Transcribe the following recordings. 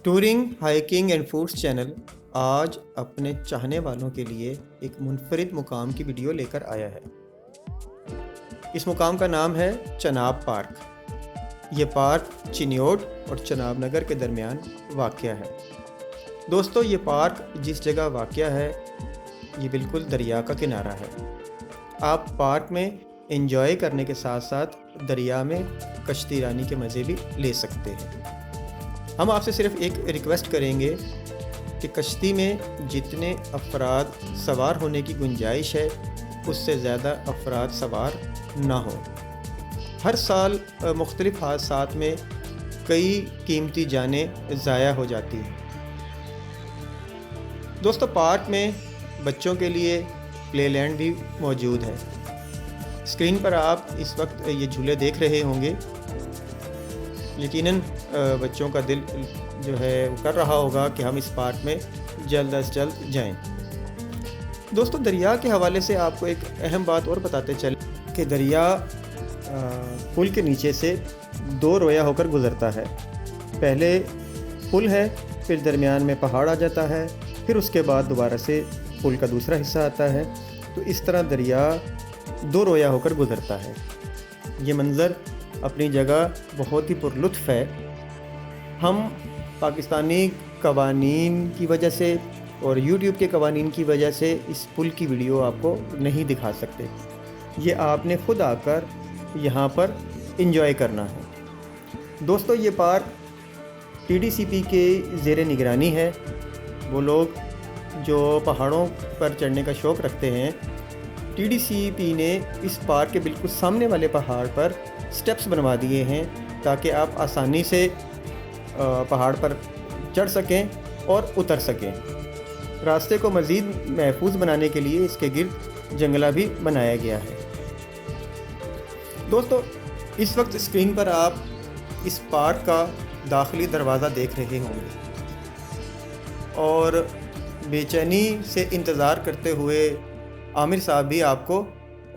Touring hiking and foods channel आज अपने चाहने वालों के लिए एक मुनफरिद मुकाम की वीडियो लेकर आया है। इस मुकाम का नाम है चनाब पार्क। ये पार्क चिन्योट और चनाब नगर के दरमियान वाक़या है। दोस्तों, ये पार्क जिस जगह वाक़या है ये बिल्कुल दरिया का किनारा है। आप पार्क में एंजॉय करने के साथ साथ दरिया में कश्ती रानी के मज़े भी ले सकते हैं। हम आपसे सिर्फ एक रिक्वेस्ट करेंगे कि कश्ती में जितने अफराद सवार होने की गुंजाइश है उससे ज़्यादा अफराद सवार ना हो। हर साल मुख्तलिफ हादसात में कई कीमती जानें ज़ाया हो जाती हैं। दोस्तों, पार्क में बच्चों के लिए प्ले लैंड भी मौजूद है। स्क्रीन पर आप इस वक्त ये झूले देख रहे होंगे। यकीनन बच्चों का दिल जो है वो कर रहा होगा कि हम इस पार्क में जल्द अज जल्द जाएं। दोस्तों, दरिया के हवाले से आपको एक अहम बात और बताते चले कि दरिया पुल के नीचे से दो रोया होकर गुज़रता है। पहले पुल है, फिर दरमियान में पहाड़ आ जाता है, फिर उसके बाद दोबारा से पुल का दूसरा हिस्सा आता है। तो इस तरह दरिया दो रोया होकर गुज़रता है। ये मंज़र अपनी जगह बहुत ही पुरलुत्फ़ है। हम पाकिस्तानी कवानीन की वजह से और यूट्यूब के कवानीन की वजह से इस पुल की वीडियो आपको नहीं दिखा सकते। ये आपने ख़ुद आकर यहाँ पर एंजॉय करना है। दोस्तों, ये पार्क TDCP के ज़ेरे निगरानी है। वो लोग जो पहाड़ों पर चढ़ने का शौक़ रखते हैं, TDCP ने इस पार्क के बिल्कुल सामने वाले पहाड़ पर स्टेप्स बनवा दिए हैं ताकि आप आसानी से पहाड़ पर चढ़ सकें और उतर सकें। रास्ते को मज़ीद महफूज बनाने के लिए इसके गिर्द जंगला भी बनाया गया है। दोस्तों, इस वक्त स्क्रीन पर आप इस पार्क का दाखिली दरवाज़ा देख रहे होंगे और बेचैनी से इंतज़ार करते हुए आमिर साहब भी आपको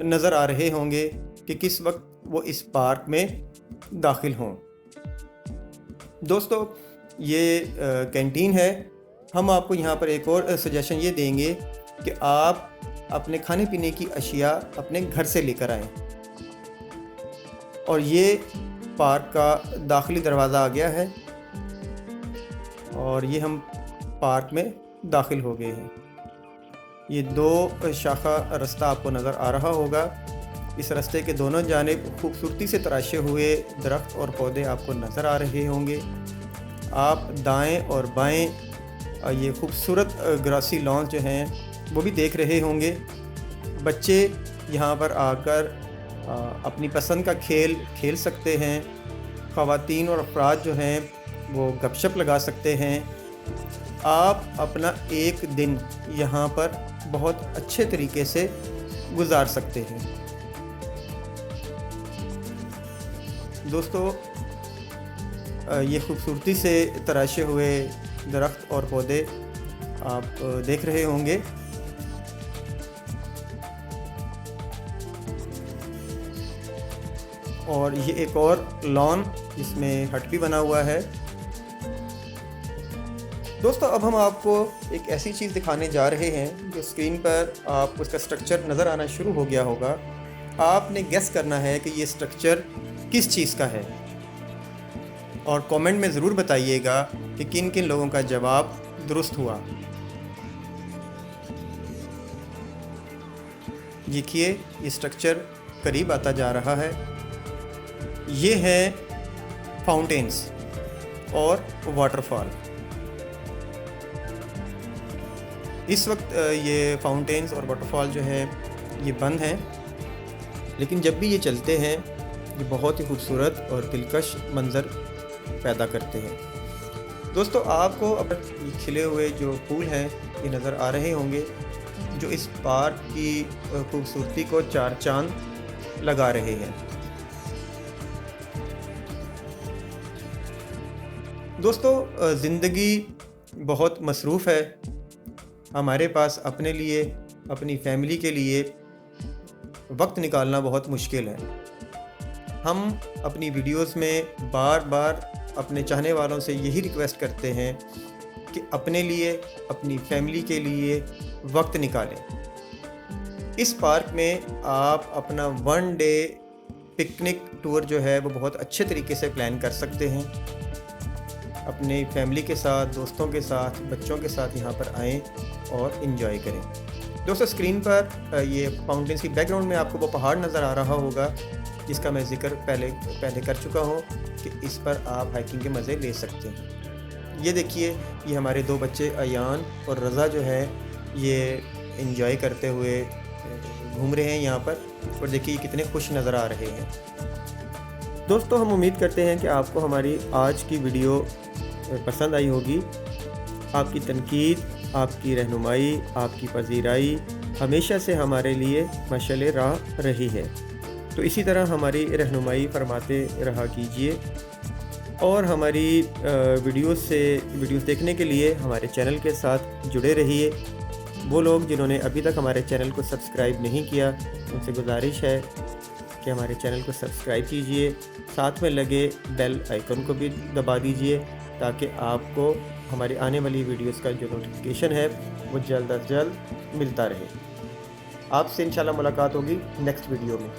नज़र आ रहे होंगे कि किस वक्त वो इस पार्क में दाखिल हों। दोस्तों, ये कैंटीन है। हम आपको यहाँ पर एक और सजेशन ये देंगे कि आप अपने खाने पीने की अशिया अपने घर से लेकर आएँ। और ये पार्क का दाखिली दरवाज़ा आ गया है और ये हम पार्क में दाखिल हो गए हैं। ये दो शाखा रास्ता आपको नज़र आ रहा होगा। इस रास्ते के दोनों जानिब खूबसूरती से तराशे हुए दरख्त और पौधे आपको नज़र आ रहे होंगे। आप दाएं और बाएं ये खूबसूरत ग्रासी लॉन जो हैं वो भी देख रहे होंगे। बच्चे यहाँ पर आकर अपनी पसंद का खेल खेल सकते हैं। ख़वातीन और अफराद जो हैं वो गपशप लगा सकते हैं। आप अपना एक दिन यहाँ पर बहुत अच्छे तरीके से गुजार सकते हैं। दोस्तों, ये खूबसूरती से तराशे हुए दरख्त और पौधे आप देख रहे होंगे। और ये एक और लॉन जिसमें हट भी बना हुआ है। दोस्तों, अब हम आपको एक ऐसी चीज़ दिखाने जा रहे हैं जो स्क्रीन पर आप उसका स्ट्रक्चर नज़र आना शुरू हो गया होगा। आपने गेस करना है कि ये स्ट्रक्चर किस चीज़ का है और कमेंट में ज़रूर बताइएगा कि किन किन लोगों का जवाब दुरुस्त हुआ। देखिए, ये स्ट्रक्चर करीब आता जा रहा है। ये है फाउंटेन्स और वाटरफॉल। इस वक्त ये फाउंटेन्स और वाटरफॉल जो है ये बंद हैं, लेकिन जब भी ये चलते हैं ये बहुत ही खूबसूरत और दिलकश मंज़र पैदा करते हैं। दोस्तों, आपको अब ये खिले हुए जो फूल हैं ये नज़र आ रहे होंगे जो इस पार्क की खूबसूरती को चार चांद लगा रहे हैं। दोस्तों, ज़िंदगी बहुत मसरूफ़ है। हमारे पास अपने लिए, अपनी फैमिली के लिए वक्त निकालना बहुत मुश्किल है। हम अपनी वीडियोस में बार बार अपने चाहने वालों से यही रिक्वेस्ट करते हैं कि अपने लिए, अपनी फैमिली के लिए वक्त निकालें। इस पार्क में आप अपना 1 डे पिकनिक टूर जो है वो बहुत अच्छे तरीके से प्लान कर सकते हैं। अपने फैमिली के साथ, दोस्तों के साथ, बच्चों के साथ यहाँ पर आएँ और इन्जॉय करें। दोस्तों, स्क्रीन पर ये माउंटेन्स की बैकग्राउंड में आपको वो पहाड़ नज़र आ रहा होगा जिसका मैं ज़िक्र पहले कर चुका हूँ कि इस पर आप हाइकिंग के मज़े ले सकते हैं। ये देखिए, ये हमारे 2 बच्चे अयान और रज़ा जो है ये इन्जॉय करते हुए घूम रहे हैं यहाँ पर, और देखिए ये कितने खुश नज़र आ रहे हैं। दोस्तों, हम उम्मीद करते हैं कि आपको हमारी आज की वीडियो पसंद आई होगी। आपकी तनकीद, आपकी रहनुमाई, आपकी पजीराई हमेशा से हमारे लिए मशाल राह रही है, तो इसी तरह हमारी रहनुमाई फरमाते रहा कीजिए। और हमारी वीडियोस देखने के लिए हमारे चैनल के साथ जुड़े रहिए। वो लोग जिन्होंने अभी तक हमारे चैनल को सब्सक्राइब नहीं किया, उनसे गुजारिश है कि हमारे चैनल को सब्सक्राइब कीजिए, साथ में लगे बेल आइकन को भी दबा दीजिए ताकि आपको हमारी आने वाली वीडियोस का जो नोटिफिकेशन है वो जल्द अज जल्द मिलता रहे। आपसे इंशाल्लाह मुलाकात होगी नेक्स्ट वीडियो में।